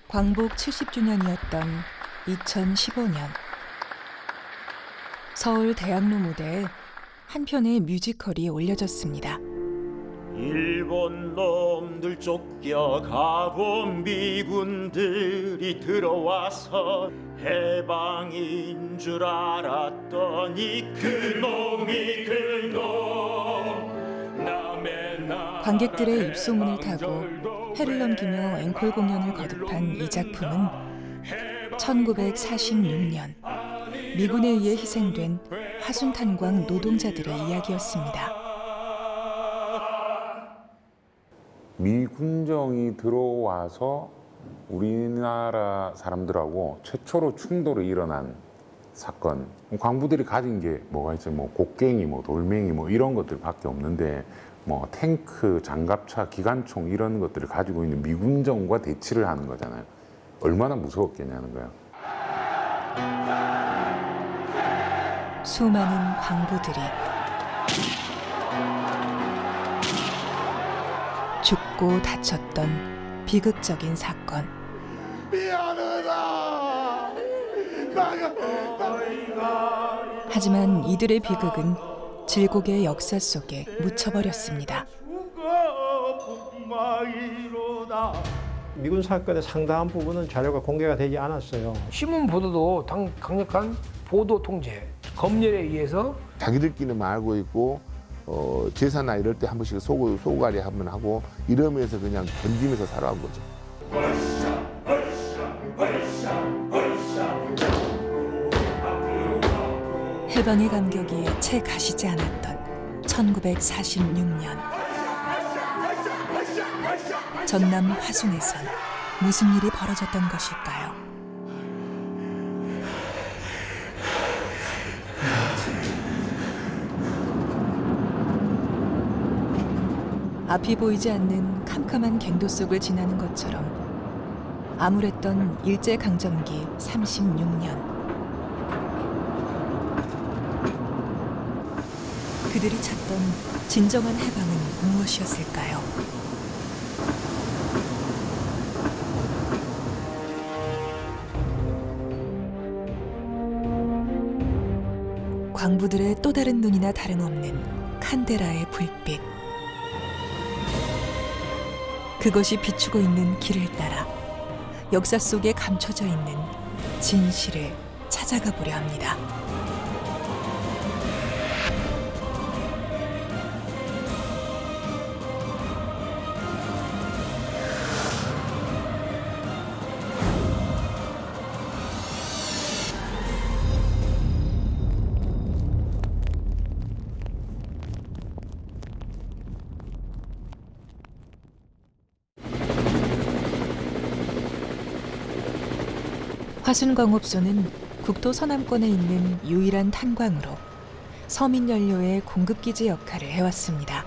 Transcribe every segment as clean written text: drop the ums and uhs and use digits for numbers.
광복 70주년이었던 2015년 서울 대학로 무대에 한 편의 뮤지컬이 올려졌습니다. 일본 놈들 쫓겨가고 미군들이 들어와서 해방인 줄 알았더니 그놈이 관객들의 입소문을 타고 해를 넘기며 앵콜 공연을 거듭한 이 작품은 1946년 미군에 의해 희생된 화순탄광 노동자들의 이야기였습니다. 미군정이 들어와서 우리나라 사람들하고 최초로 충돌이 일어난 사건. 광부들이 가진 게 뭐가 있죠? 뭐 곡괭이, 뭐 돌멩이, 뭐 이런 것들밖에 없는데 뭐 탱크, 장갑차, 기관총 이런 것들을 가지고 있는 미군정과 대치를 하는 거잖아요. 얼마나 무서웠겠냐는 거예요. 수많은 광부들이 죽고 다쳤던 비극적인 사건. 미안하다. 하지만 이들의 비극은 질곡의 역사 속에 묻혀버렸습니다. 미군 사건의 상당한 부분은 자료가 공개가 되지 않았어요. 신문 보도도 강력한 보도 통제, 검열에 의해서 자기들끼리만 알고 있고 제사나 이럴 때 한 번씩 소가리 한번 하고 이러면서 그냥 견디면서 살아온 거죠. 해방의 감격이 채 가시지 않았던 1946년 전남 화순에선 무슨 일이 벌어졌던 것일까요? 앞이 보이지 않는 캄캄한 갱도 속을 지나는 것처럼 암울했던 일제강점기 36년. 그들이 찾던 진정한 해방은 무엇이었을까요? 광부들의 또 다른 눈이나 다름없는 칸데라의 불빛. 그것이 비추고 있는 길을 따라 역사 속에 감춰져 있는 진실을 찾아가 보려 합니다. 화순광업소는 국토 서남권에 있는 유일한 탄광으로 서민연료의 공급기지 역할을 해왔습니다.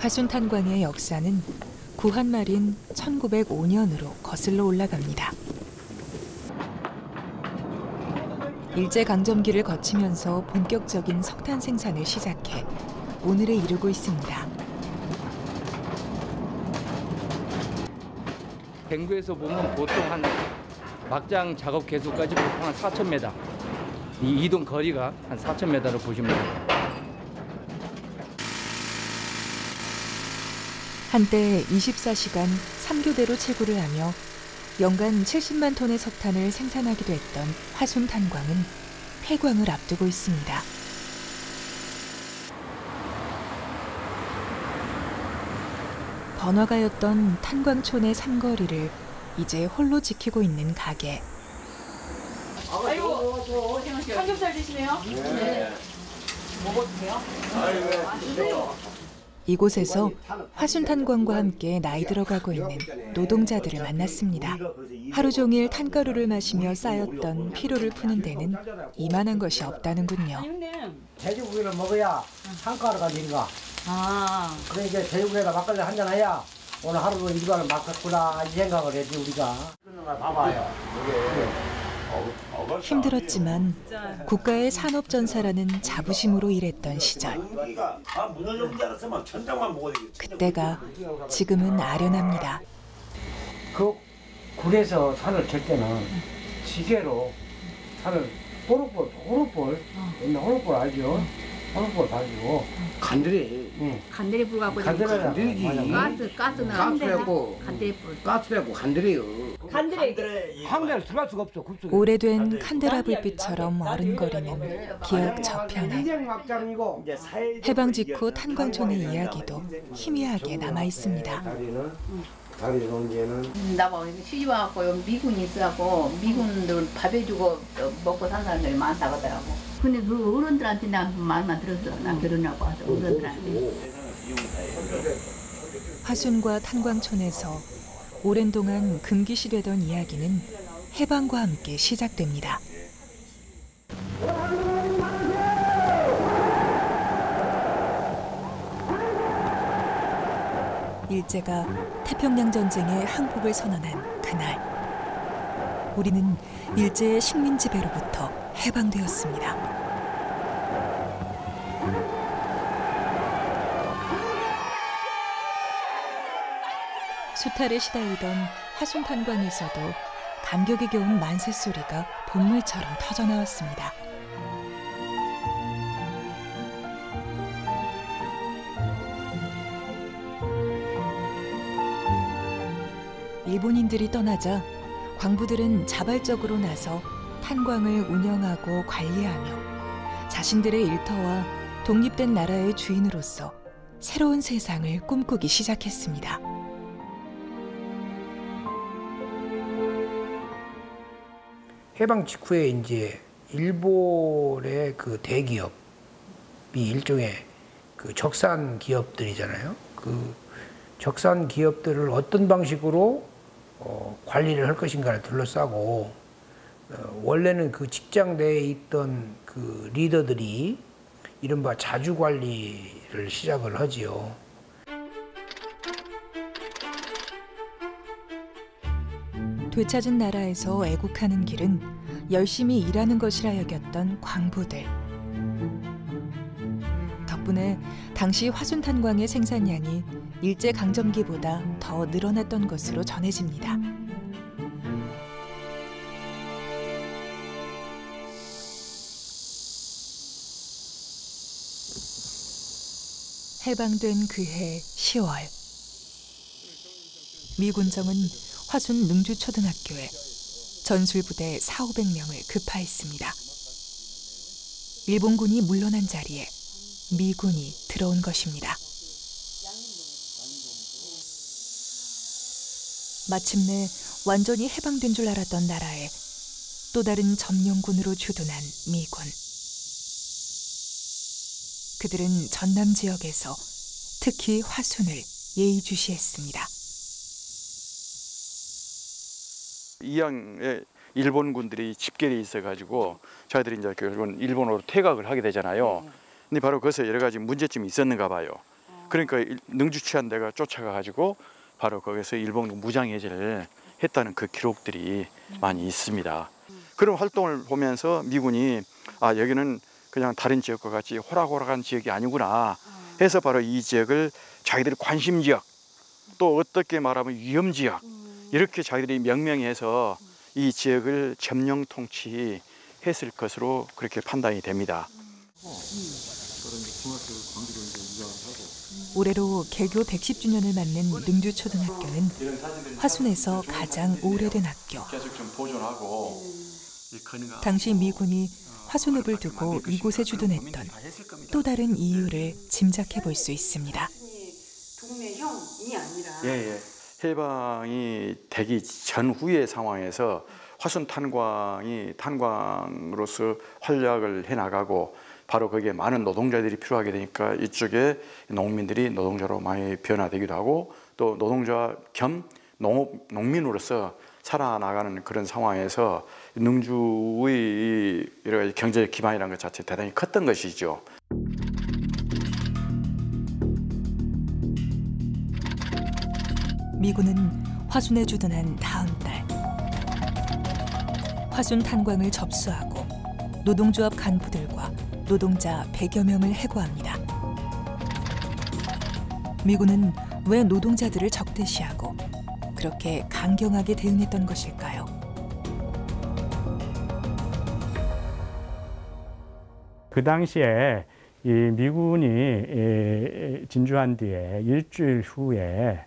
화순탄광의 역사는 구한말인 1905년으로 거슬러 올라갑니다. 일제강점기를 거치면서 본격적인 석탄 생산을 시작해 오늘에 이르고 있습니다. 갱도에서 보면 보통 한 막장 작업 개수까지 보통 한 4,000m. 이 이동 거리가 한 4,000m를 보시면 됩니다. 한때 24시간 3교대로 채굴을 하며 연간 70만 톤의 석탄을 생산하기도 했던 화순탄광은 폐광을 앞두고 있습니다. 번화가였던 탄광촌의 삼거리를 이제 홀로 지키고 있는 가게. 아이고, 삼겹살 드시네요? 네. 먹어도 돼요? 이곳에서 화순탄광과 함께 나이 들어가고 있는 노동자들을 만났습니다. 하루 종일 탄가루를 마시며 쌓였던 피로를 푸는 데는 이만한 것이 없다는군요. 돼지고기를 먹어야 탄가루가 된가. 그래 이제 돼지고기에다 막걸리 한잔 해야 오늘 하루도 일과를 맡았구나 이 생각을 했지 우리가. 그런 걸 봐봐요. 이게 힘들었지만 국가의 산업전사라는 자부심으로 일했던 시절. 그때가 지금은 아련합니다. 그 굴에서 산을 캘 때는 지게로 산을 호루볼 옛날 호루볼 알죠? 호루볼 가지고 간들이 간들이 불 갖고 간들이지 가스는 가스라고 간들이요. 간들이 황대를 들어갈 수가 없어. 오래된 칸데라 불빛처럼 어른거리는 기억 저편에 해방 직후 탄광촌의 이야기도 희미하게 남아 있습니다. 나봐 시집 와갖고 미군이 있어갖고 미군들 밥 해주고 먹고 산 사람들이 많다고 하더라고. 근데 그 어른들한테 나 말만 들었어. 나 결혼하고 와서 어른들한테. 화순과 탄광촌에서 오랜 동안 금기시되던 이야기는 해방과 함께 시작됩니다. 일제가 태평양 전쟁에 항복을 선언한 그날, 우리는 일제의 식민 지배로부터 해방되었습니다. 수탈에 시달리던 화순 탄광에서도 감격이 겨운 만세 소리가 본물처럼 터져 나왔습니다. 일본인들이 떠나자 광부들은 자발적으로 나서 탄광을 운영하고 관리하며 자신들의 일터와 독립된 나라의 주인으로서 새로운 세상을 꿈꾸기 시작했습니다. 해방 직후에 이제 일본의 그 대기업이 일종의 그 적산 기업들이잖아요. 그 적산 기업들을 어떤 방식으로 관리를 할 것인가를 둘러싸고 원래는 그 직장 내에 있던 그 리더들이 이른바 자주 관리를 시작을 하지요. 되찾은 나라에서 애국하는 길은 열심히 일하는 것이라 여겼던 광부들. 덕분에 당시 화순탄광의 생산량이 일제강점기보다 더 늘어났던 것으로 전해집니다. 해방된 그해 10월, 미군정은 화순 능주초등학교에 전술부대 4,500명을 급파했습니다. 일본군이 물러난 자리에 미군이 들어온 것입니다. 마침내 완전히 해방된 줄 알았던 나라에 또 다른 점령군으로 주둔한 미군. 그들은 전남 지역에서 특히 화순을 예의주시했습니다. 이양에 일본군들이 집결이 있어가지고 저희들이 이제 결국은 일본으로 퇴각을 하게 되잖아요. 근데 바로 거기서 여러 가지 문제점이 있었는가 봐요. 그러니까 능주치한 데가 쫓아가가지고 바로 거기서 일본군 무장해제를 했다는 그 기록들이 많이 있습니다. 그런 활동을 보면서 미군이 아 여기는 그냥 다른 지역과 같이 호락호락한 지역이 아니구나 해서 바로 이 지역을 자기들의 관심 지역 또 어떻게 말하면 위험 지역 이렇게 자기들이 명명해서 이 지역을 점령 통치했을 것으로 그렇게 판단이 됩니다. 올해로 개교 110주년을 맞는 능주초등학교는 화순에서 가장 오래된 학교. 당시 미군이 화순읍을 두고 이곳에 주둔했던 또 다른 이유를 짐작해 볼 수 있습니다. 동네형이 아니라 예. 해방이 되기 전후의 상황에서 화순 탄광이 탄광으로서 활약을 해나가고 바로 거기에 많은 노동자들이 필요하게 되니까 이쪽에 농민들이 노동자로 많이 변화되기도 하고 또 노동자 겸 농민으로서 살아나가는 그런 상황에서 능주의 여러 가지 경제 기반이라는 것 자체 대단히 컸던 것이죠. 미군은 화순에 주둔한 다음 달 화순 탄광을 접수하고 노동조합 간부들과 노동자 100여 명을 해고합니다. 미군은 왜 노동자들을 적대시하고 그렇게 강경하게 대응했던 것일까요? 그 당시에 이 미군이 진주한 뒤에 일주일 후에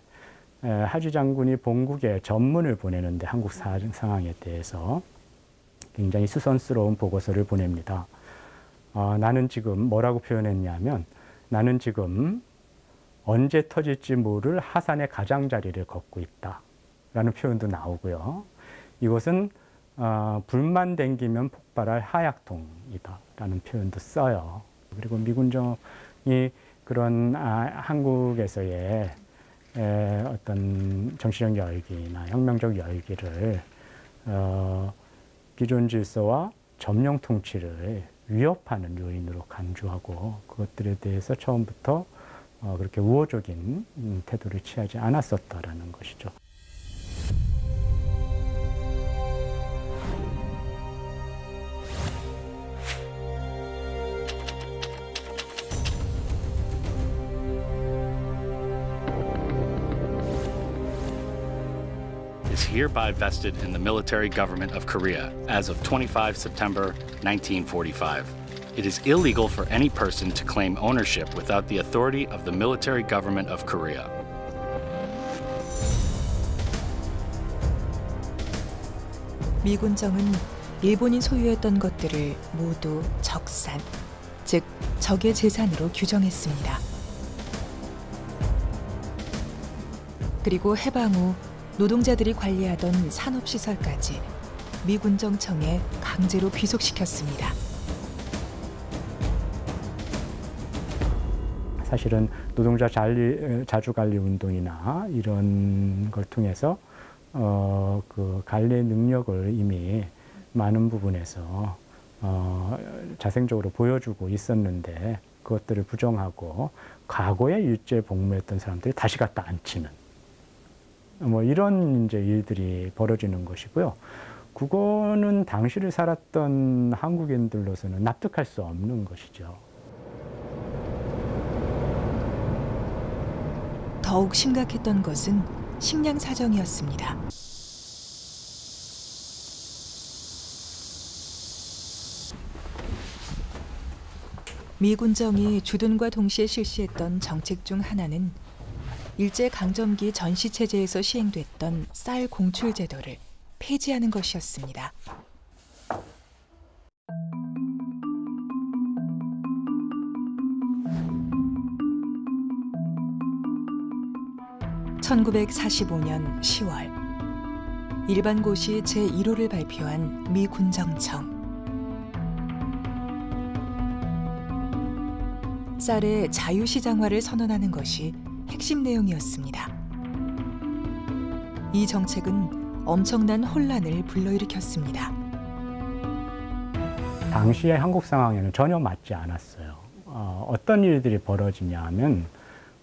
하주 장군이 본국에 전문을 보내는데 한국 상황에 대해서 굉장히 수선스러운 보고서를 보냅니다. 나는 지금 뭐라고 표현했냐면 나는 지금 언제 터질지 모를 하산의 가장자리를 걷고 있다 라는 표현도 나오고요. 이것은 불만 댕기면 폭발할 하약통이다 라는 표현도 써요. 그리고 미군정이 그런 한국에서의 어떤 정치적 열기나 혁명적 열기를 기존 질서와 점령 통치를 위협하는 요인으로 간주하고 그것들에 대해서 처음부터 그렇게 우호적인 태도를 취하지 않았었다라는 것이죠. Is hereby vested in the military government of Korea as of 25 September 1945. It is illegal for any person to claim ownership without the authority of the military government of Korea. 미군정은 일본이 소유했던 것들을 모두 적산, 즉 적의 재산으로 규정했습니다. 그리고 해방 후 노동자들이 관리하던 산업시설까지 미군정청에 강제로 귀속시켰습니다. 사실은 노동자 자주관리 운동이나 이런 걸 통해서 그 관리 능력을 이미 많은 부분에서 자생적으로 보여주고 있었는데 그것들을 부정하고 과거에 일제 복무했던 사람들이 다시 갖다 앉히는 뭐 이런 이제 일들이 벌어지는 것이고요. 그거는 당시를 살았던 한국인들로서는 납득할 수 없는 것이죠. 더욱 심각했던 것은 식량 사정이었습니다. 미군정이 주둔과 동시에 실시했던 정책 중 하나는 일제강점기 전시체제에서 시행됐던 쌀 공출 제도를 폐지하는 것이었습니다. (1945년 10월) 일반고시 제1호를 발표한 미군정청. 쌀의 자유시장화를 선언하는 것이 핵심 내용이었습니다. 이 정책은 엄청난 혼란을 불러일으켰습니다. 당시의 한국 상황에는 전혀 맞지 않았어요. 어떤 일들이 벌어지냐 하면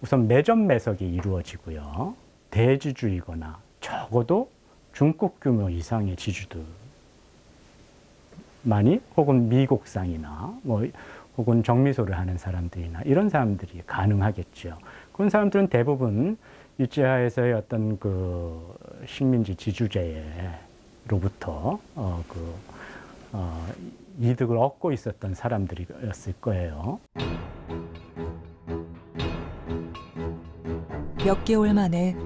우선 매점 매석이 이루어지고요. 대지주이거나 적어도 중국 규모 이상의 지주들만이 혹은 미곡상이나 혹은 정미소를 하는 사람들이나 이런 사람들이 가능하겠죠. 그런 사람들은 대부분 일제하에서의 어떤 그 식민지 지주제로부터 이득을 얻고 있었던 사람들이었을 거예요. 몇 개월 만에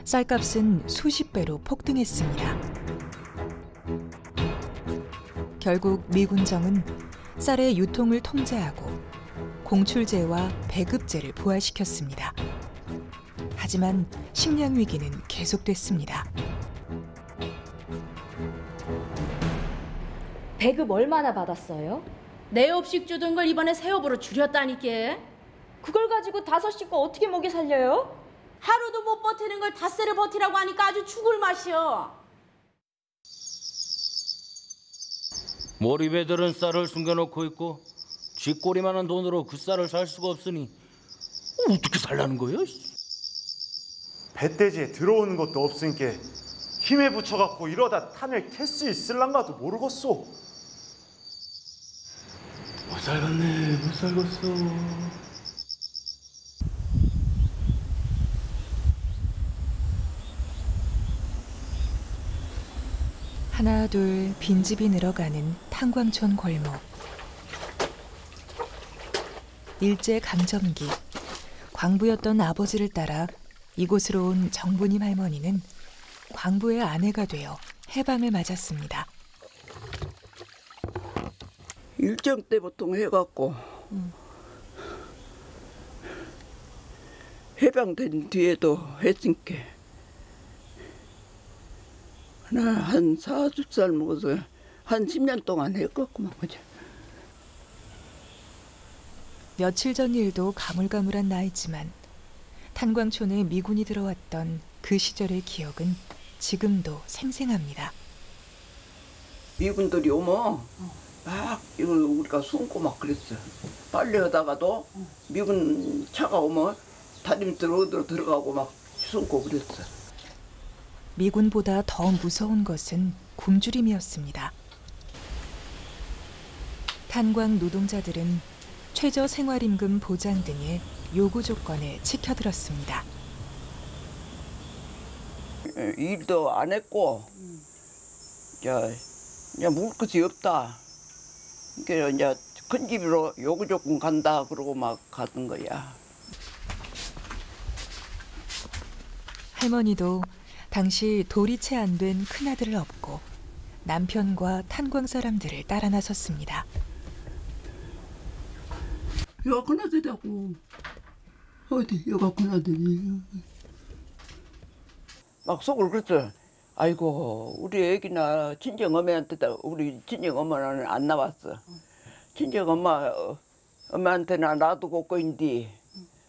쌀값은 수십 배로 폭등했습니다. 결국 미군정은 쌀의 유통을 통제하고 공출제와 배급제를 부활시켰습니다. 하지만 식량 위기는 계속됐습니다. 배급 얼마나 받았어요? 내 업식 주던 걸 이번에 새 업으로 줄였다니까. 그걸 가지고 5식구 어떻게 먹여 살려요? 하루도 못 버티는 걸 닷새를 버티라고 하니까 아주 죽을 맛이여. 머리배들은 쌀을 숨겨놓고 있고 쥐꼬리만한 돈으로 그 쌀을 살 수가 없으니 어떻게 살라는 거예요? 배돼지에 들어오는 것도 없으니까 힘에 붙여갖고 이러다 탄을 캘 수 있을란가도 모르겠소. 못 살겠네, 못 살겠어. 하나 둘 빈집이 늘어가는 탄광촌 골목. 일제 강점기 광부였던 아버지를 따라 이곳으로 온 정부님 할머니는 광부의 아내가 되어 해방을 맞았습니다. 일정 때 보통 해갖고 해방된 뒤에도 했으니까 나 한 40살 먹어서 한 10년 동안 했겠구만. 그죠? 며칠 전 일도 가물가물한 나이지만 탄광촌에 미군이 들어왔던 그 시절의 기억은 지금도 생생합니다. 미군들이 오면 막 이거 우리가 숨고 막 그랬어. 빨래하다가도 미군 차가 오면 다리 밑으로 들어가고 막 숨고 그랬어. 미군보다 더 무서운 것은 굶주림이었습니다. 탄광 노동자들은 최저 생활임금 보장 등의 요구 조건에 치켜들었습니다. 일도 안 했고, 그냥 먹을 것이 없다. 그러니까 이제 큰 집으로 요구 조건 간다 그러고 막 가던 거야. 할머니도 당시 돌이 채 안 된 큰아들을 업고 남편과 탄광 사람들을 따라 나섰습니다. 여가 큰아들이라고. 어디 여가 큰아들이. 막 속을 그랬어. 아이고 우리 애기나 친정엄마한테 우리 친정엄마는 안 나왔어. 친정엄마한테나 놔두고 꼬인디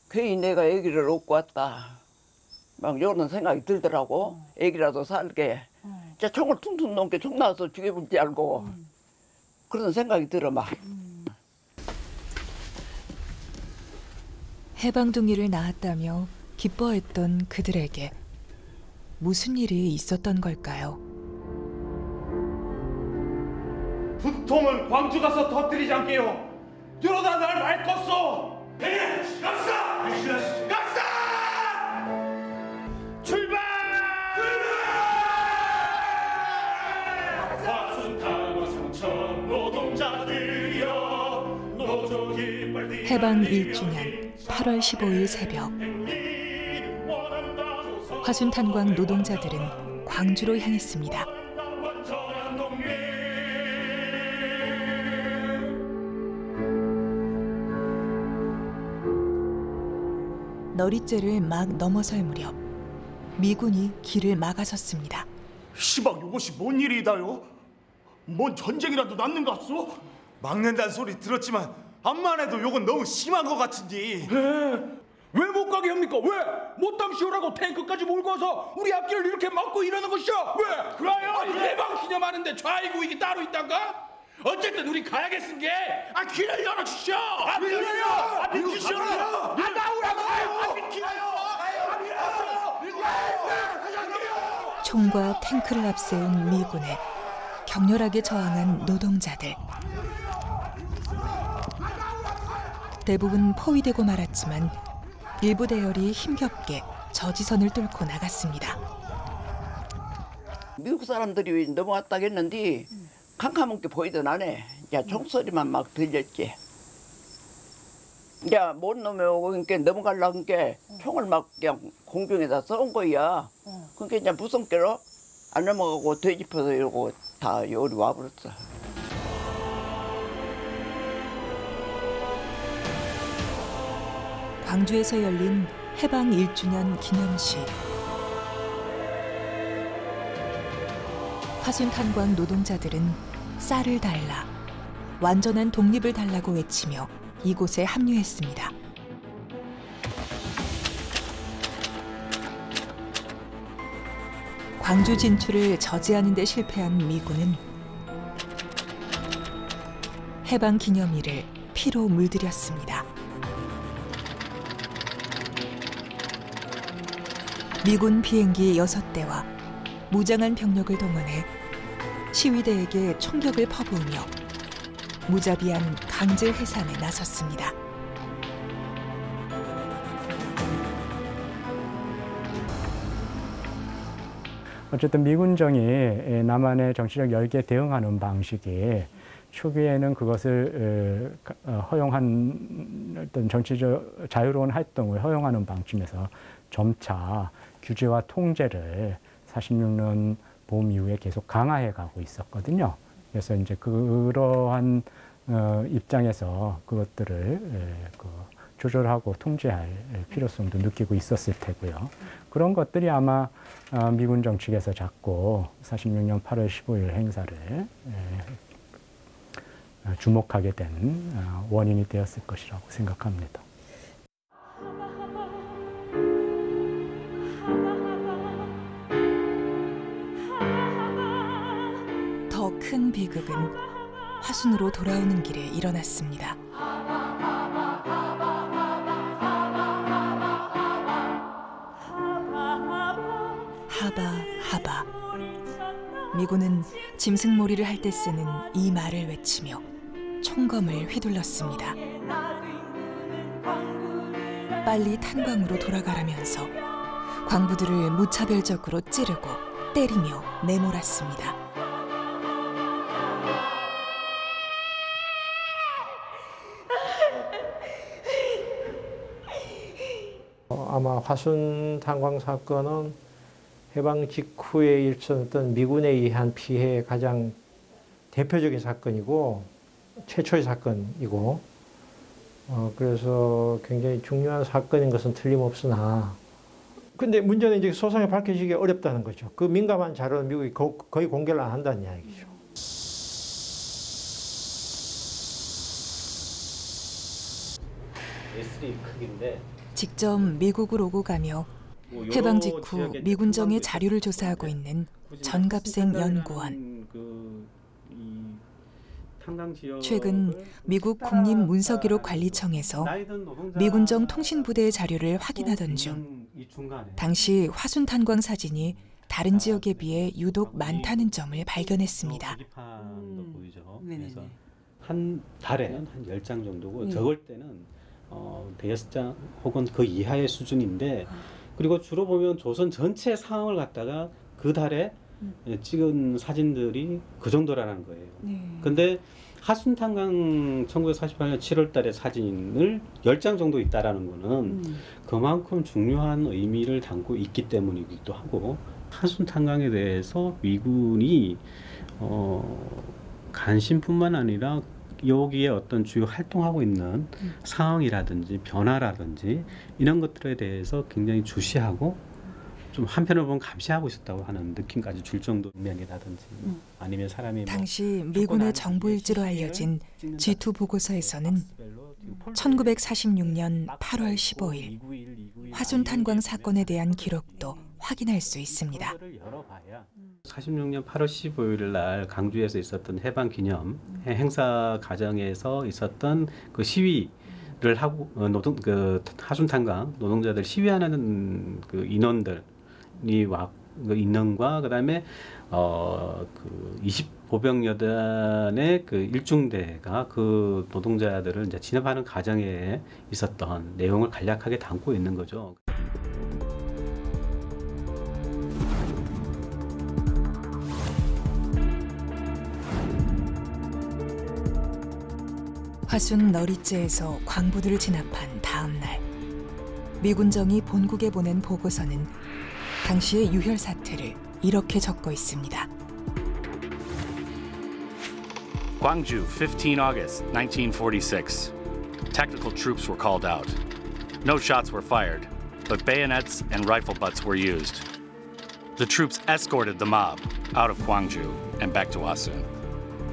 괜히 내가 애기를 얻고 왔다. 막 이런 생각이 들더라고. 애기라도 살게. 진짜 총을 퉁퉁 넘게 총 나와서 죽여볼 줄 알고 그런 생각이 들어 막. 해방둥이를 낳았다며 기뻐했던 그들에게 무슨 일이 있었던 걸까요? 북통은 광주 가서 터뜨리지 않게요. 이러다 날 말 껐어. 갑시다! 갑시다! 출발! 해방 1주년 8월 15일 새벽 화순탄광 노동자들은 광주로 향했습니다. 너릿재를 막 넘어설 무렵 미군이 길을 막아섰습니다. 시방 이것이 뭔 일이다요? 뭔 전쟁이라도 났는갑소? 막는다는 소리 들었지만 암만 해도 요건 너무 심한 것 같은데. 왜 못 가게 합니까? 왜? 못담 씌우라고 탱크까지 몰고 와서 우리 앞길을 이렇게 막고 이러는 것이오? 왜? 그래요? 아니 해방 기념하는데 좌익우익이 따로 있단가? 어쨌든 우리 가야겠은 게 길을 열어주시오. 밀어요! 비키시오. 나오라고. 총과 탱크를 앞세운 미군에 격렬하게 저항한 노동자들. 대부분 포위되고 말았지만 일부 대열이 힘겹게 저지선을 뚫고 나갔습니다. 미국 사람들이 넘어왔다겠는데 캄캄하게 보이던 안에 총소리만 막 들렸지. 못 넘어오니까 넘어가려고 하니까 총을 막 그냥 공중에다 쏜 거야. 그러니까 이제 무섭게로 안 넘어가고 되짚어서 이러고 다 여기 와버렸어. 광주에서 열린 해방 1주년 기념식. 화순탄광 노동자들은 쌀을 달라, 완전한 독립을 달라고 외치며 이곳에 합류했습니다. 광주 진출을 저지하는 데 실패한 미군은 해방 기념일을 피로 물들였습니다. 미군 비행기 6대와 무장한 병력을 동원해 시위대에게 총격을 퍼부으며 무자비한 강제 해산에 나섰습니다. 어쨌든 미군정이 남한의 정치적 열기에 대응하는 방식이 초기에는 그것을 허용한 어떤 정치적 자유로운 활동을 허용하는 방침에서 점차 규제와 통제를 46년 봄 이후에 계속 강화해 가고 있었거든요. 그래서 이제 그러한 입장에서 그것들을 조절하고 통제할 필요성도 느끼고 있었을 테고요. 그런 것들이 아마 미군 정책에서 자꾸 46년 8월 15일 행사를 주목하게 된 원인이 되었을 것이라고 생각합니다. 더 큰 비극은 화순으로 돌아오는 길에 일어났습니다. 하바. 미군은 짐승몰이를 할 때 쓰는 이 말을 외치며 총검을 휘둘렀습니다. 빨리 탄광으로 돌아가라면서 광부들을 무차별적으로 찌르고 때리며 내몰았습니다. 아마 화순 탄광 사건은 해방 직후에 일어났던 미군에 의한 피해의 가장 대표적인 사건이고 최초의 사건이고 그래서 굉장히 중요한 사건인 것은 틀림없으나 근데 문제는 이제 소상히 밝혀지기 어렵다는 거죠. 그 민감한 자료는 미국이 거의 공개를 안 한다는 이야기죠. S3 크기인데 직접 미국을 오고 가며 해방 직후 미군정의 자료를 조사하고 있는 전갑생 연구원. 최근 미국 국립문서기록관리청에서 미군정 통신부대의 자료를 확인하던 중 당시 화순 탄광 사진이 다른 지역에 비해 유독 많다는 점을 발견했습니다. 그래서 한 달에 한 10장 정도고 적을 때는 대여섯 장 혹은 그 이하의 수준인데 그리고 주로 보면 조선 전체 상황을 갖다가 그 달에 찍은 사진들이 그 정도라는 거예요. 근데 하순 탄광 1948년 7월 달에 사진을 10장 정도 있다라는 거는 그만큼 중요한 의미를 담고 있기 때문이기도 하고 하순 탄광에 대해서 미군이 관심뿐만 아니라 여기에 어떤 주요 활동하고 있는 상황이라든지 변화라든지 이런 것들에 대해서 굉장히 주시하고 좀 한편으로 보면 감시하고 있었다고 하는 느낌까지 줄 정도 면이라든지 아니면 사람이 당시 미군의 정보일지로 알려진 G2 보고서에서는 1946년 8월 15일 화순 탄광 사건에 대한 기록도 확인할 수 있습니다. 46년 8월 15일 날 강주에서 있었던 해방 기념 행사 과정에서 있었던 그 시위를 하고 하순 탄광 노동자들 시위하는 그 인원들이 그 인원과 그다음에 그 25병여단의 그 일중대가 그 노동자들을 이제 진압하는 과정에 있었던 내용을 간략하게 담고 있는 거죠. 화순 너리째에서 광부들을 진압한 다음 날 미군정이 본국에 보낸 보고서는 당시의 유혈 사태를 이렇게 적고 있습니다. Gwangju, 15 August 1946. Tactical troops were called out. No shots were fired, but bayonets and rifle butts were used. The troops escorted the mob out of Gwangju and back to Hwasun.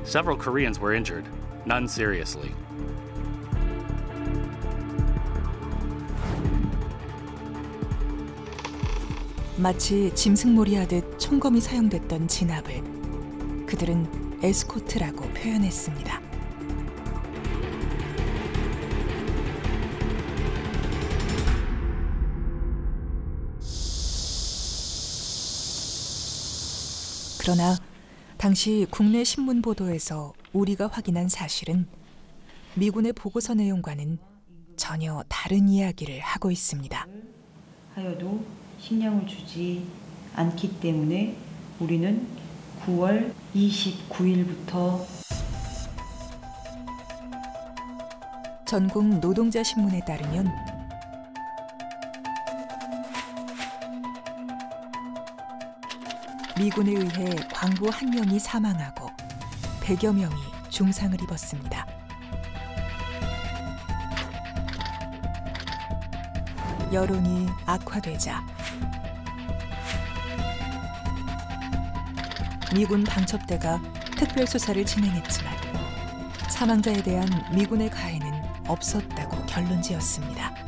Several Koreans were injured, none seriously. 마치 짐승몰이 하듯 총검이 사용됐던 진압을 그들은 에스코트라고 표현했습니다. 그러나 당시 국내 신문 보도에서 우리가 확인한 사실은 미군의 보고서 내용과는 전혀 다른 이야기를 하고 있습니다. 하여도 식량을 주지 않기 때문에 우리는 9월 29일부터 전국 노동자 신문에 따르면 미군에 의해 광부 1명이 사망하고 100여 명이 중상을 입었습니다. 여론이 악화되자 미군 방첩대가 특별수사를 진행했지만 사망자에 대한 미군의 가해는 없었다고 결론지었습니다.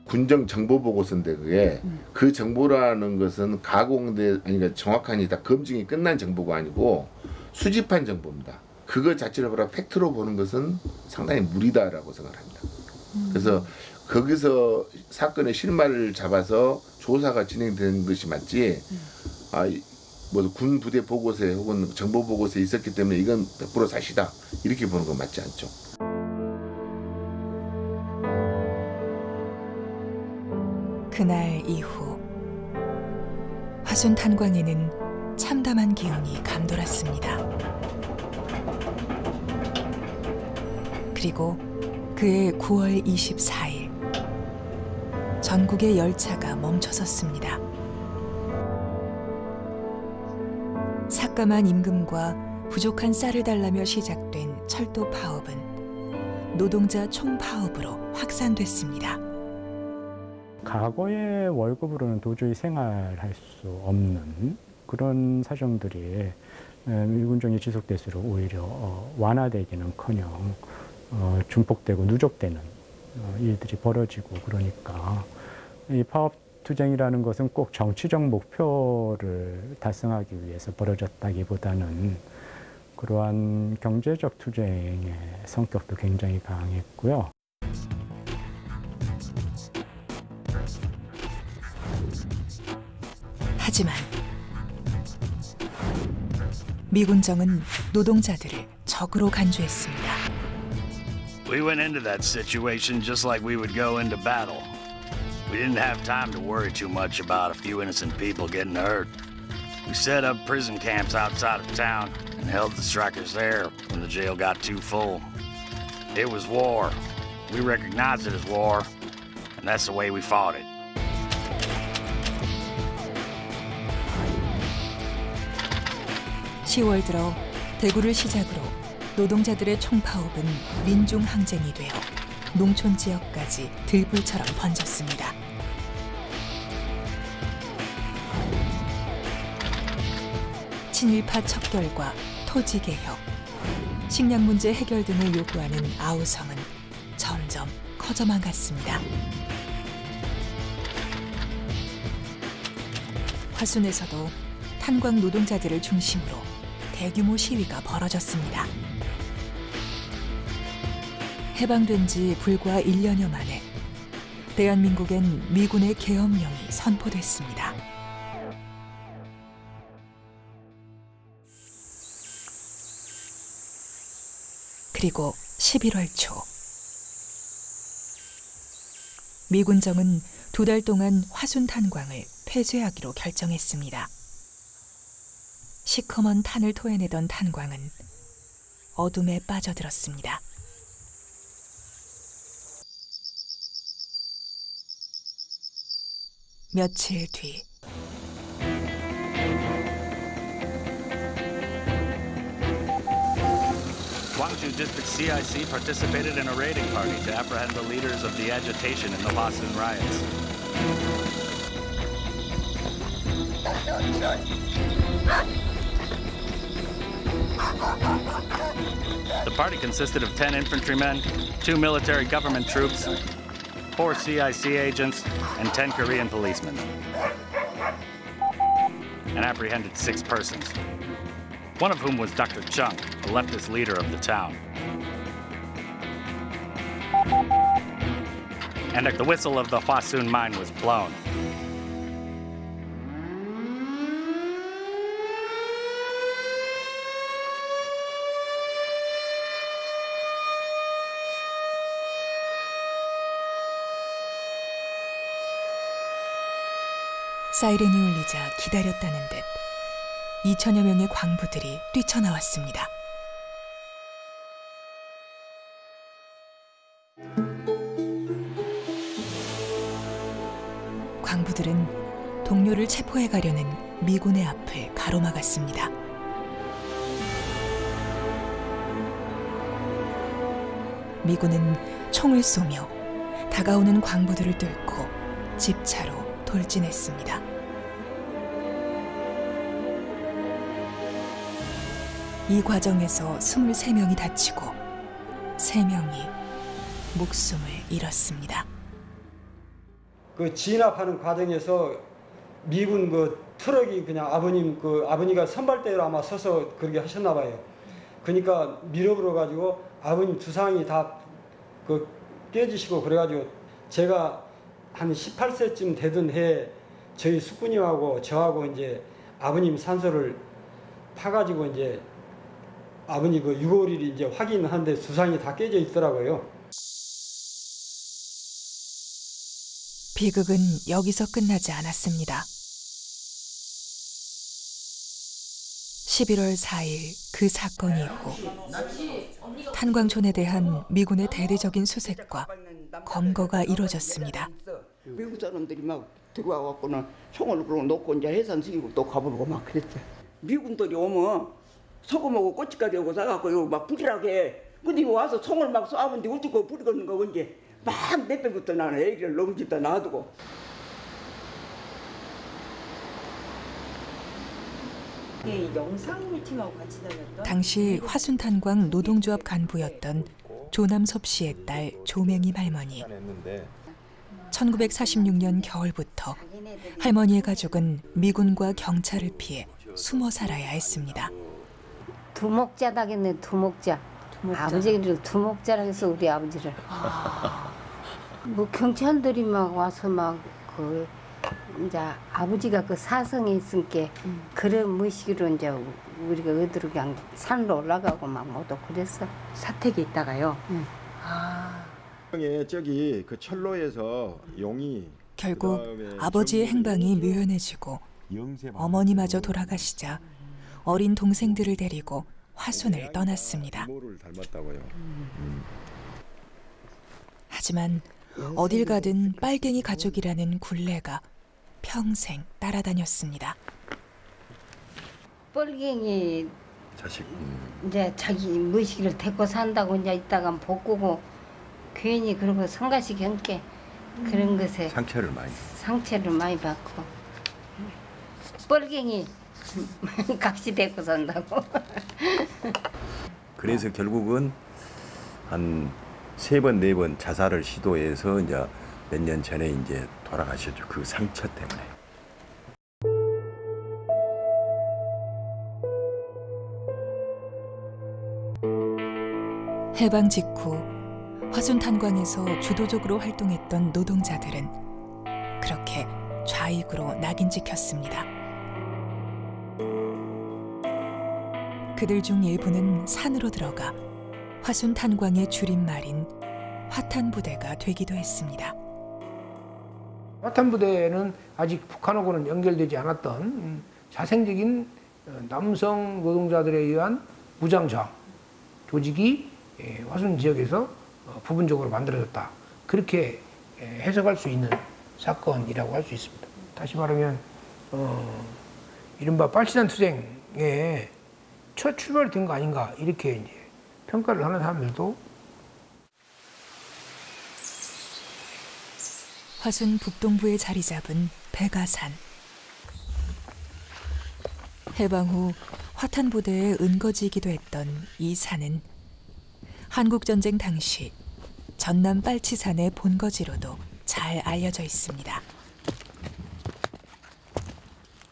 군정 정보 보고서인데 그게 그 정보라는 것은 가공돼 아니 정확하니 다 검증이 끝난 정보가 아니고 수집한 정보입니다. 그거 자체를 보라 팩트로 보는 것은 상당히 무리다라고 생각합니다. 그래서 거기서 사건의 실마리를 잡아서 조사가 진행되는 것이 맞지. 뭐 군 부대 보고서에 혹은 정보 보고서에 있었기 때문에 이건 100% 사실이다 이렇게 보는 건 맞지 않죠. 그날 이후 화순 탄광에는 참담한 기운이 감돌았습니다. 그리고 그해 9월 24일 전국의 열차가 멈춰섰습니다. 삭감한 임금과 부족한 쌀을 달라며 시작된 철도 파업은 노동자 총파업으로 확산됐습니다. 과거의 월급으로는 도저히 생활할 수 없는 그런 사정들이 미군정이 지속될수록 오히려 완화되기는커녕 중폭되고 누적되는 일들이 벌어지고 그러니까 이 파업 투쟁이라는 것은 꼭 정치적 목표를 달성하기 위해서 벌어졌다기보다는 그러한 경제적 투쟁의 성격도 굉장히 강했고요. 하지만 미군정은 노동자들을 적으로 간주했습니다. We went into that situation just like we would go into battle. We didn't have time to worry too much about a few innocent people getting hurt. We set up prison camps outside of town and held the strikers there when the jail got too full. It was war. We recognized it as war, and that's the way we fought it. (10월) 들어 대구를 시작으로 노동자들의 총파업은 민중항쟁이 되어 농촌 지역까지 들불처럼 번졌습니다. 친일파 척결과 토지개혁, 식량 문제 해결 등을 요구하는 아우성은 점점 커져만 갔습니다. 화순에서도 탄광 노동자들을 중심으로 대규모 시위가 벌어졌습니다. 해방된 지 불과 1년여 만에 대한민국엔 미군의 계엄령이 선포됐습니다. 그리고 11월 초 미군정은 2달 동안 화순 탄광을 폐쇄하기로 결정했습니다. 시커먼 탄을 토해내던 탄광은 어둠에 빠져들었습니다. 며칠 뒤 Gwangju District CIC participated in a raiding party to apprehend the leaders of the agitation in the Hwasun riots. The party consisted of 10 infantrymen, 2 military government troops, 4 CIC agents, and 10 Korean policemen, and apprehended 6 persons, one of whom was Dr. Chung, the leftist leader of the town. And the whistle of the Hwasun mine was blown. 사이렌이 울리자 기다렸다는 듯 2천여 명의 광부들이 뛰쳐나왔습니다. 광부들은 동료를 체포해 가려는 미군의 앞을 가로막았습니다. 미군은 총을 쏘며 다가오는 광부들을 뚫고 집차로 돌진했습니다. 이 과정에서 23명이 다치고 3명이 목숨을 잃었습니다. 그 진압하는 과정에서 미군 그 트럭이 그냥 아버니가 선발대로 아마 서서 그렇게 하셨나 봐요. 그러니까 밀어버려 가지고 아버님 두상이 다 그 깨지시고 그래가지고 제가 한 18세쯤 되던 해에 저희 숙부님하고 저하고 이제 아버님 산소를 파가지고 이제 아버님 그 6월일이 이제 확인하는데 두상이 다 깨져 있더라고요. 비극은 여기서 끝나지 않았습니다. 11월 4일 그 사건 이후 탄광촌에 대한 미군의 대대적인 수색과 검거가 이루어졌습니다. 미국 사람들이 막 들어와 갖고는 총을 놓고 이제 해산 시키고 또 가보고 막 그랬어요. 미군들이 오면 소금하고 꼬치까지 오고 사갖고 막 불이라게 해. 근데 이거 와서 총을 막 쏴본데 어떻게 불이 걷는 거 이제 막 내빼부터 나는 애기를 넘기다 놔두고. 영상 미팅하고 같이 다녔던 당시 화순탄광 노동조합 간부였던 조남섭 씨의 딸 조맹임 할머니. 1946년 겨울부터 할머니의 가족은 미군과 경찰을 피해 숨어 살아야 했습니다. 두목자다겠네, 두목자. 아버지를 두목자라 해서 우리 아버지를. 뭐 경찰들이 막 와서 막 그 이제 아버지가 그 사성에 있으니까 그런 무식으로 이제 우리가 어디로 그냥 산으로 올라가고 막 모두 그랬어. 사택에 있다가요. 저기 그 철로에서 용이 결국 아버지의 행방이 묘연해지고 어머니마저 돌아가시자 어린 동생들을 데리고 화순을 떠났습니다. 하지만 어딜 가든 빨갱이 가족이라는 굴레가 평생 따라다녔습니다. 빨갱이 자식 이제 자기 무식을 데리고 산다고 이제 있다가 복구고 괜히 그러고 성가시 경계 그런 것에 상처를 많이 받고 빨갱이 각시 데리고 산다고. 그래서 결국은 한 3번, 4번 자살을 시도해서 이제 몇 년 전에 이제 돌아가셨죠. 그 상처 때문에. 해방 직후 화순탄광에서 주도적으로 활동했던 노동자들은 그렇게 좌익으로 낙인 찍혔습니다. 그들 중 일부는 산으로 들어가 화순탄광의 줄임말인 화탄부대가 되기도 했습니다. 화탄부대는 아직 북한하고는 연결되지 않았던 자생적인 남성 노동자들에 의한 무장저항 조직이 화순 지역에서 부분적으로 만들어졌다. 그렇게 해석할 수 있는 사건이라고 할 수 있습니다. 다시 말하면 이른바 빨치산 투쟁의 첫 출발이 된 거 아닌가 이렇게 이제 평가를 하는 사람들도. 화순 북동부에 자리 잡은 백아산. 해방 후 화탄부대의 은거지이기도 했던 이 산은 한국전쟁 당시 전남 빨치산의 본거지로도 잘 알려져 있습니다.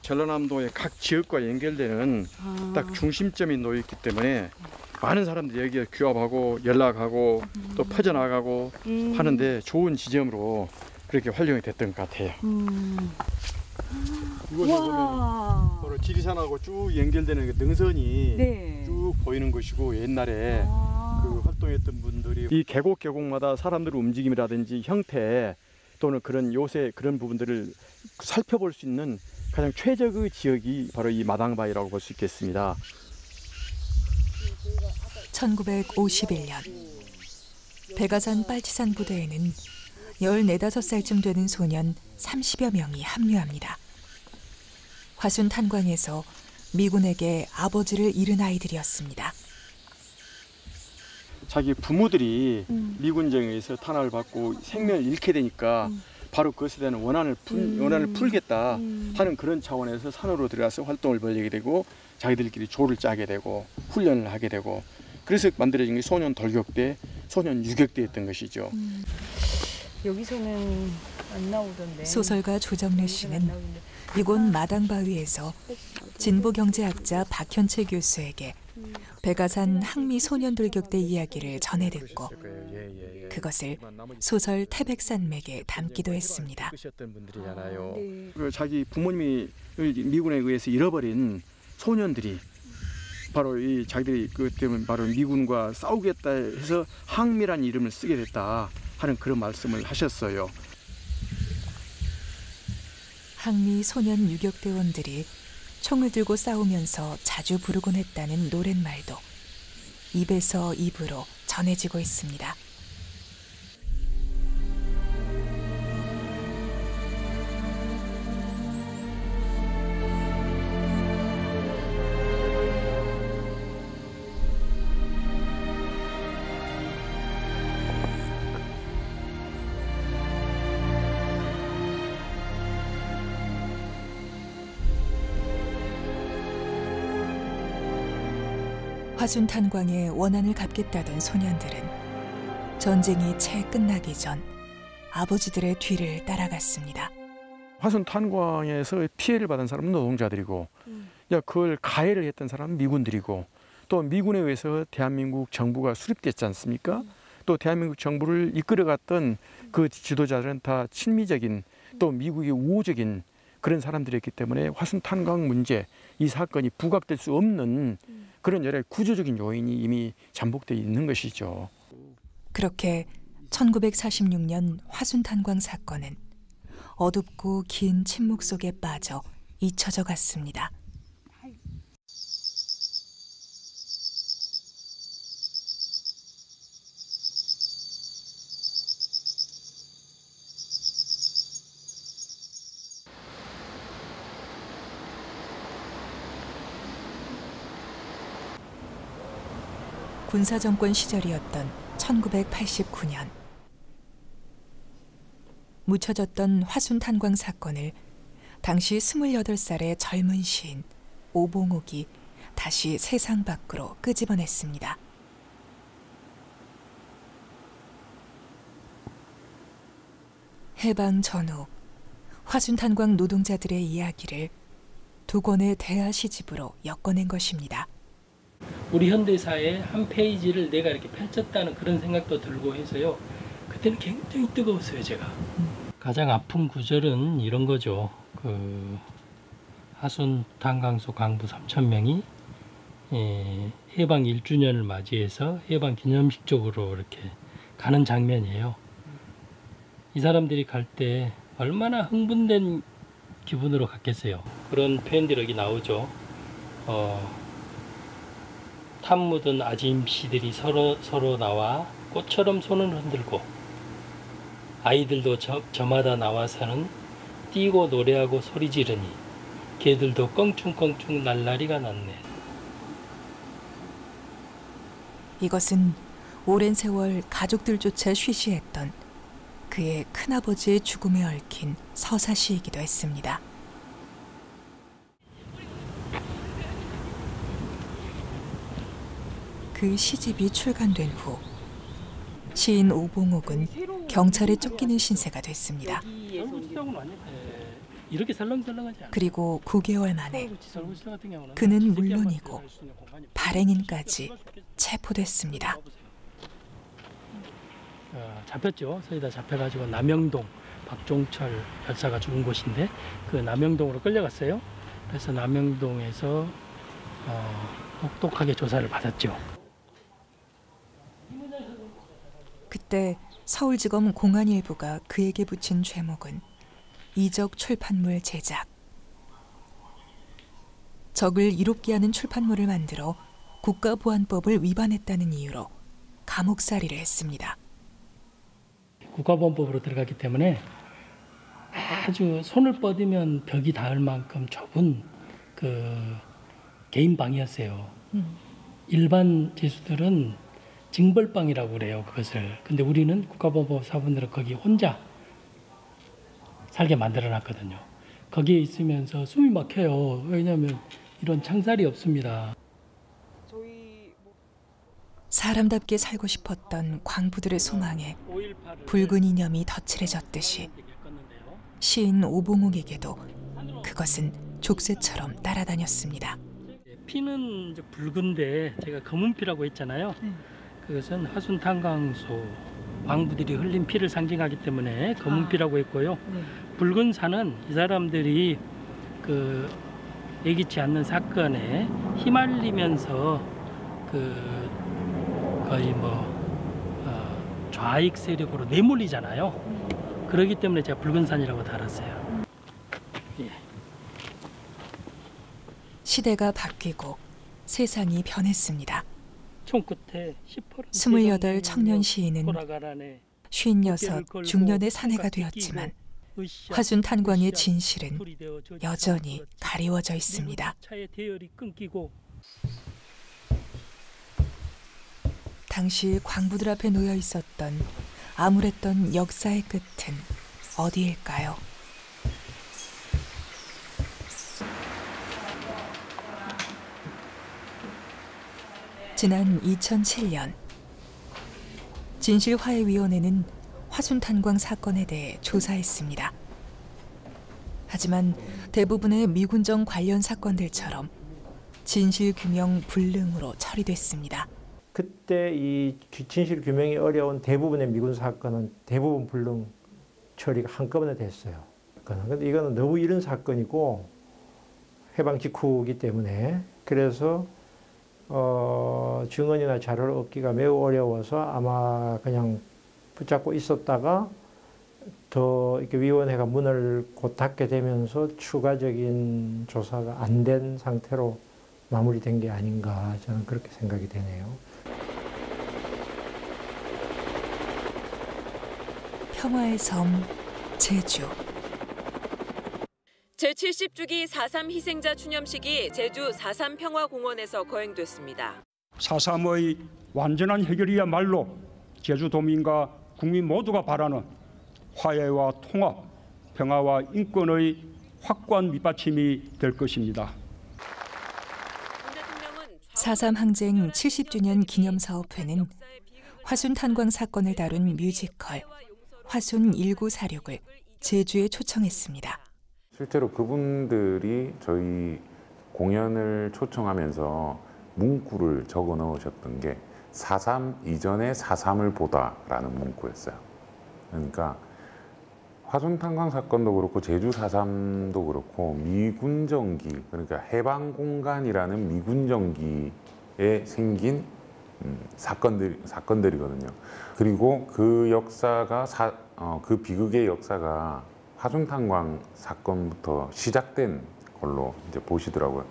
전라남도의 각 지역과 연결되는 딱 중심점이 놓여 있기 때문에 많은 사람들이 여기에 규합하고 연락하고 또 퍼져나가고 하는데 좋은 지점으로 그렇게 활용이 됐던 것 같아요. 이곳에 보면 바로 지리산하고 쭉 연결되는 능선이 쭉 보이는 것이고 옛날에 그 활동했던 분들이 이 계곡마다 사람들의 움직임이라든지 형태 또는 그런 요새 그런 부분들을 살펴볼 수 있는 가장 최적의 지역이 바로 이 마당바위라고 볼 수 있겠습니다. 1951년 백아산 빨치산 부대에는 14~15살쯤 되는 소년 30여 명이 합류합니다. 화순 탄광에서 미군에게 아버지를 잃은 아이들이었습니다. 자기 부모들이 미군정에 의해서 탄압을 받고 생명을 잃게 되니까 바로 그것에 대한 원한을 풀겠다 하는 그런 차원에서 산으로 들어가서 활동을 벌이게 되고 자기들끼리 조를 짜게 되고 훈련을 하게 되고 그래서 만들어진 게 소년 돌격대, 소년 유격대였던 것이죠. 여기서는 안 나오던데. 소설가 조정래 씨는 이곳 마당바위에서 진보경제학자 박현채 교수에게 백아산 항미 소년돌격대 이야기를 전해 듣고 그것을 소설 태백산맥에 담기도 했습니다. 자기 부모님이 미군에 의해서 잃어버린 소년들이 바로 이 자기들이 그 때문에 바로 미군과 싸우겠다 해서 항미란 이름을 쓰게 됐다 하는 그런 말씀을 하셨어요. 항미 소년 유격대원들이 총을 들고 싸우면서 자주 부르곤 했다는 노랫말도 입에서 입으로 전해지고 있습니다. 화순 탄광의 원한을 갚겠다던 소년들은 전쟁이 채 끝나기 전 아버지들의 뒤를 따라갔습니다. 화순 탄광에서 피해를 받은 사람은 노동자들이고 그걸 가해를 했던 사람은 미군들이고 또 미군에 의해서 대한민국 정부가 수립됐지 않습니까? 또 대한민국 정부를 이끌어갔던 그 지도자들은 다 친미적인 또 미국의 우호적인 그런 사람들이었기 때문에 화순 탄광 문제 이 사건이 부각될 수 없는 그런 여러 구조적인 요인이 이미 잠복되어 있는 것이죠. 그렇게 1946년 화순 탄광 사건은 어둡고 긴 침묵 속에 빠져 잊혀져 갔습니다. 군사정권 시절이었던 1989년 묻혀졌던 화순 탄광 사건을 당시 28살의 젊은 시인 오봉옥이 다시 세상 밖으로 끄집어냈습니다. 해방 전후 화순 탄광 노동자들의 이야기를 두 권의 대하 시집으로 엮어낸 것입니다. 우리 현대사의 한 페이지를 내가 이렇게 펼쳤다는 그런 생각도 들고 해서요. 그때는 굉장히 뜨거웠어요, 제가. 가장 아픈 구절은 이런 거죠. 화순 탄광소 강부 3,000명이 해방 1주년을 맞이해서 해방 기념식 쪽으로 이렇게 가는 장면이에요. 이 사람들이 갈 때 얼마나 흥분된 기분으로 갔겠어요. 그런 표현들이 여기 나오죠. 탐 묻은 아짐씨들이 서로 나와 꽃처럼 손을 흔들고 아이들도 저마다 나와서는 뛰고 노래하고 소리 지르니 개들도 껑충껑충 날라리가 났네. 이것은 오랜 세월 가족들조차 쉬쉬했던 그의 큰아버지의 죽음에 얽힌 서사시이기도 했습니다. 그 시집이 출간된 후 시인 오봉옥은 경찰에 쫓기는 신세가 됐습니다. 이렇게 설렁설렁하지 않아요. 그리고 9개월 만에 그는 물론이고 발행인까지 체포됐습니다. 잡혔죠. 서희다 잡혀가지고 남영동 박종철 열사가 죽은 곳인데 그 남영동으로 끌려갔어요. 그래서 남영동에서 똑똑하게 조사를 받았죠. 그때 서울지검 공안일부가 그에게 붙인 죄목은 이적 출판물 제작. 적을 이롭게 하는 출판물을 만들어 국가보안법을 위반했다는 이유로 감옥살이를 했습니다. 국가보안법으로 들어갔기 때문에 아주 손을 뻗으면 벽이 닿을 만큼 좁은 그 개인 방이었어요. 일반 죄수들은 징벌방이라고 그래요, 그것을. 근데 우리는 국가보안법 사범들은 거기 혼자 살게 만들어놨거든요. 거기에 있으면서 숨이 막혀요. 왜냐하면 이런 창살이 없습니다. 사람답게 살고 싶었던 광부들의 소망에 붉은 이념이 덧칠해졌듯이 시인 오봉옥에게도 그것은 족쇄처럼 따라다녔습니다. 피는 이제 붉은데 제가 검은 피라고 했잖아요. 그것은 화순 탄광소 광부들이 흘린 피를 상징하기 때문에 검은 피라고 했고요. 붉은 산은 이 사람들이 그 예기치 않는 사건에 휘말리면서 그 거의 좌익 세력으로 내몰리잖아요. 그렇기 때문에 제가 붉은 산이라고 달았어요. 예. 시대가 바뀌고 세상이 변했습니다. 총끝에 28 청년 시인은 56 중년의 사내가 되었지만 화순 탄광의 진실은 여전히 가리워져 있습니다. 당시 광부들 앞에 놓여 있었던 암울했던 역사의 끝은 어디일까요? 지난 2007년 진실화해위원회는 화순탄광 사건에 대해 조사했습니다. 하지만 대부분의 미군정 관련 사건들처럼 진실규명 불능으로 처리됐습니다. 그때 이 진실 규명이 어려운 대부분의 미군 사건은 대부분 불능 처리가 한꺼번에 됐어요. 그런데 이거는 너무 이른 사건이고 해방 직후이기 때문에 그래서 증언이나 자료를 얻기가 매우 어려워서 아마 그냥 붙잡고 있었다가 더 이렇게 위원회가 문을 곧 닫게 되면서 추가적인 조사가 안 된 상태로 마무리된 게 아닌가 저는 그렇게 생각이 되네요. 평화의 섬 제주. 제70주기 4.3 희생자 추념식이 제주 4.3 평화공원에서 거행됐습니다. 4.3의 완전한 해결이야말로 제주도민과 국민 모두가 바라는 화해와 통합, 평화와 인권의 확고한 밑받침이 될 것입니다. 4.3 항쟁 70주년 기념사업회는 화순 탄광 사건을 다룬 뮤지컬 화순 1946을 제주에 초청했습니다. 실제로 그분들이 저희 공연을 초청하면서 문구를 적어 넣으셨던 게 4.3 이전의 4.3을 보다라는 문구였어요. 그러니까 화순 탄광 사건도 그렇고 제주 4.3도 그렇고 미군정기, 그러니까 해방공간이라는 미군정기에 생긴 사건들이거든요. 그리고 그 역사가 그 비극의 역사가 화순 탄광 사건부터 시작된 걸로 이제 보시더라고요.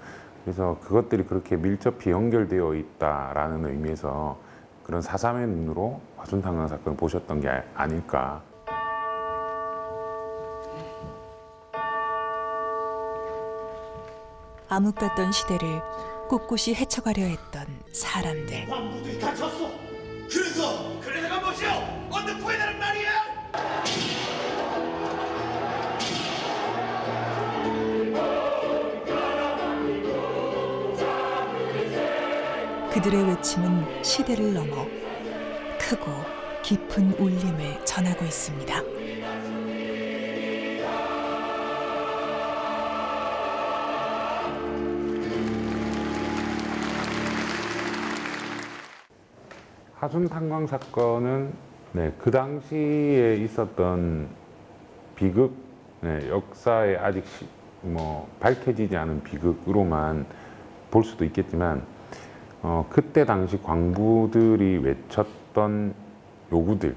그래서 그것들이 그렇게 밀접히 연결되어 있다라는 의미에서 그런 4.3의 눈으로 화순 탄광 사건을 보셨던 게 아닐까. 암흑 같던 시대를 꿋꿋이 헤쳐가려 했던 사람들. 광부들이 다쳤어. 그래서가 뭐시오? 어느 부에다는 말이야? 그들의 외침은 시대를 넘어 크고 깊은 울림을 전하고 있습니다. 화순 탄광 사건은 그 당시에 있었던 비극, 역사에 아직 밝혀지지 않은 비극으로만 볼 수도 있겠지만 그때 당시 광부들이 외쳤던 요구들,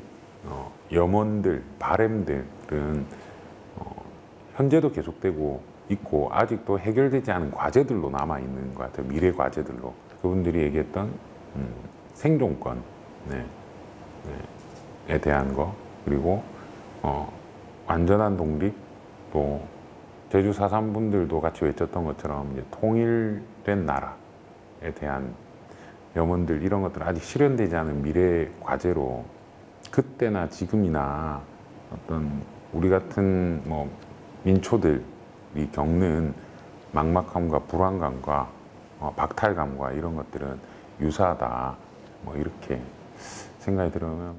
염원들, 바램들은 현재도 계속되고 있고 아직도 해결되지 않은 과제들로 남아 있는 것 같아요. 미래 과제들로. 그분들이 얘기했던 생존권에 대한 거, 그리고 완전한 독립, 또 제주 4.3 분들도 같이 외쳤던 것처럼 이제 통일된 나라에 대한 염원들, 이런 것들은 아직 실현되지 않은 미래 과제로 그때나 지금이나 어떤 우리 같은 뭐 민초들이 겪는 막막함과 불안감과 박탈감과 이런 것들은 유사하다, 뭐 이렇게 생각이 들어요.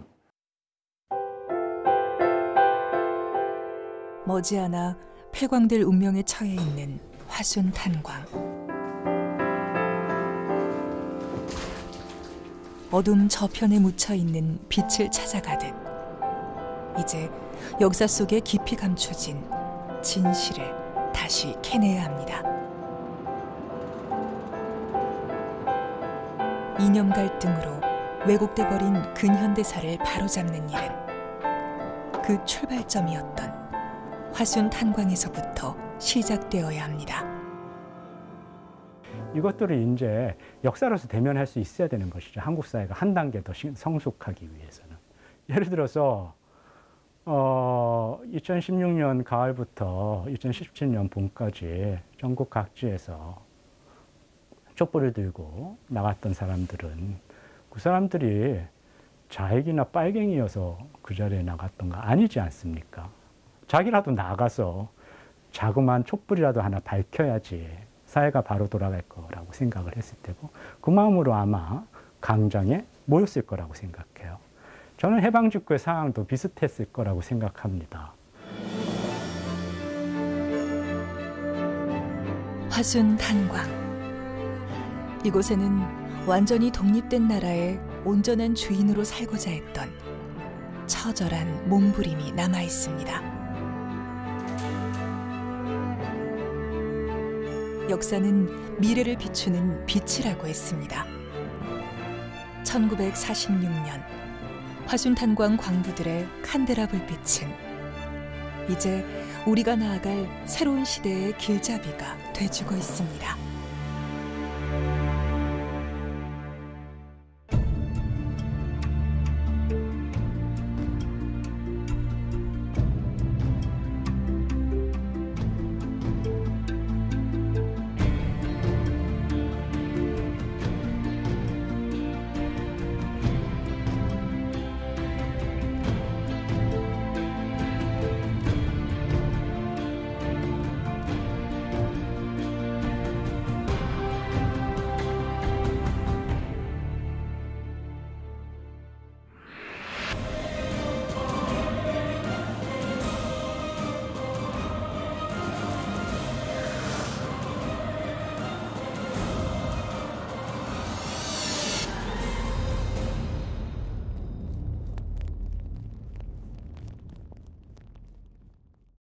머지않아 폐광될 운명에 처해 있는 화순 탄광. 어둠 저편에 묻혀 있는 빛을 찾아가듯 이제 역사 속에 깊이 감춰진 진실을 다시 캐내야 합니다. 이념 갈등으로 왜곡돼 버린 근현대사를 바로잡는 일은 그 출발점이었던 화순 탄광에서부터 시작되어야 합니다. 이것들을 이제 역사로서 대면할 수 있어야 되는 것이죠. 한국 사회가 한 단계 더 성숙하기 위해서는. 예를 들어서 2016년 가을부터 2017년 봄까지 전국 각지에서 촛불을 들고 나갔던 사람들은 그 사람들이 자익이나 빨갱이여서 그 자리에 나갔던 거 아니지 않습니까? 자기라도 나가서 자그마한 촛불이라도 하나 밝혀야지 사회가 바로 돌아갈 거라고 생각을 했을 테고, 그 마음으로 아마 광장에 모였을 거라고 생각해요. 저는 해방 직후의 상황도 비슷했을 거라고 생각합니다. 화순 탄광. 이곳에는 완전히 독립된 나라의 온전한 주인으로 살고자 했던 처절한 몸부림이 남아 있습니다. 역사는 미래를 비추는 빛이라고 했습니다. 1946년 화순 탄광 광부들의 칸데라 불빛은 이제 우리가 나아갈 새로운 시대의 길잡이가 돼주고 있습니다.